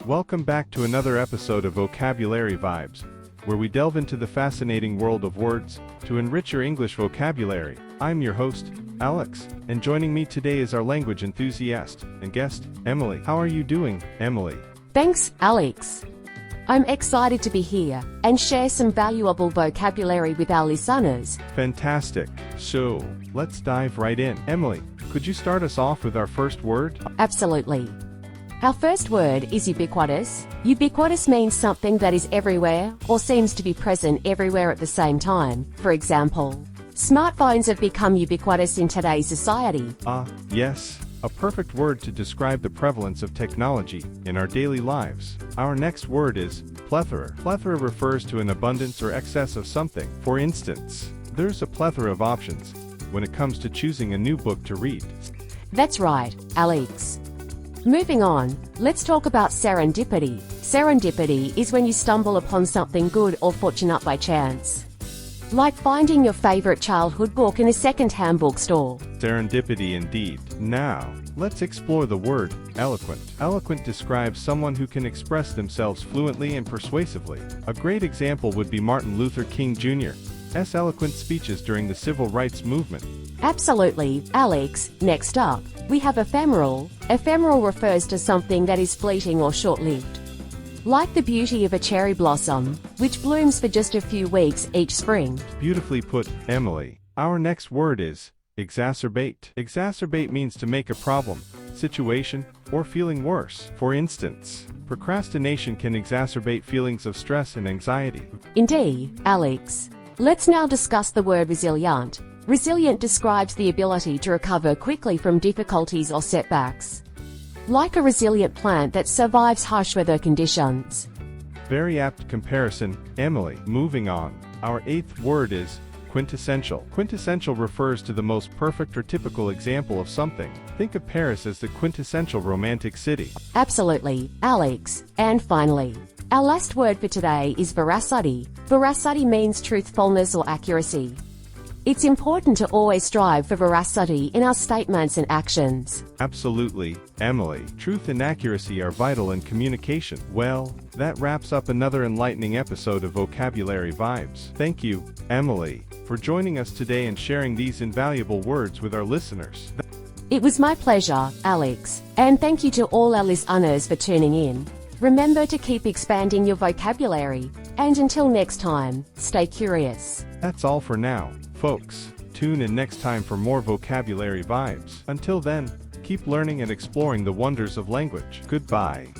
Welcome back to another episode of Vocabulary Vibes, where we delve into the fascinating world of words to enrich your English vocabulary. I'm your host, Alex, and joining me today is our language enthusiast and guest, Emily. How are you doing, Emily? Thanks, Alex. I'm excited to be here and share some valuable vocabulary with our listeners. Fantastic. So, let's dive right in. Emily, could you start us off with our first word? Absolutely. Our first word is ubiquitous. Ubiquitous means something that is everywhere or seems to be present everywhere at the same time. For example, smartphones have become ubiquitous in today's society. Yes. A perfect word to describe the prevalence of technology in our daily lives. Our next word is plethora. Plethora refers to an abundance or excess of something. For instance, there's a plethora of options when it comes to choosing a new book to read. That's right, Alex. Moving on, let's talk about serendipity. Serendipity is when you stumble upon something good or fortunate by chance. Like finding your favorite childhood book in a second-hand bookstore. Serendipity indeed. Now, let's explore the word eloquent. Eloquent describes someone who can express themselves fluently and persuasively. A great example would be Martin Luther King Jr.'s eloquent speeches during the civil rights movement. Absolutely, Alex. Next up, we have ephemeral. Ephemeral refers to something that is fleeting or short-lived. Like the beauty of a cherry blossom, which blooms for just a few weeks each spring. Beautifully put, Emily. Our next word is exacerbate. Exacerbate means to make a problem, situation, or feeling worse. For instance, procrastination can exacerbate feelings of stress and anxiety. Indeed, Alex. Let's now discuss the word resilient. Resilient describes the ability to recover quickly from difficulties or setbacks. Like a resilient plant that survives harsh weather conditions. Very apt comparison, Emily. Moving on, our eighth word is quintessential. Quintessential refers to the most perfect or typical example of something. Think of Paris as the quintessential romantic city. Absolutely, Alex. And finally, our last word for today is veracity. Veracity means truthfulness or accuracy. It's important to always strive for veracity in our statements and actions. Absolutely, Emily. Truth and accuracy are vital in communication. Well, that wraps up another enlightening episode of Vocabulary Vibes. Thank you, Emily, for joining us today and sharing these invaluable words with our listeners. It was my pleasure, Alex. And thank you to all our listeners for tuning in. Remember to keep expanding your vocabulary. And until next time, stay curious. That's all for now, folks. Tune in next time for more Vocabulary Vibes. Until then, keep learning and exploring the wonders of language. Goodbye.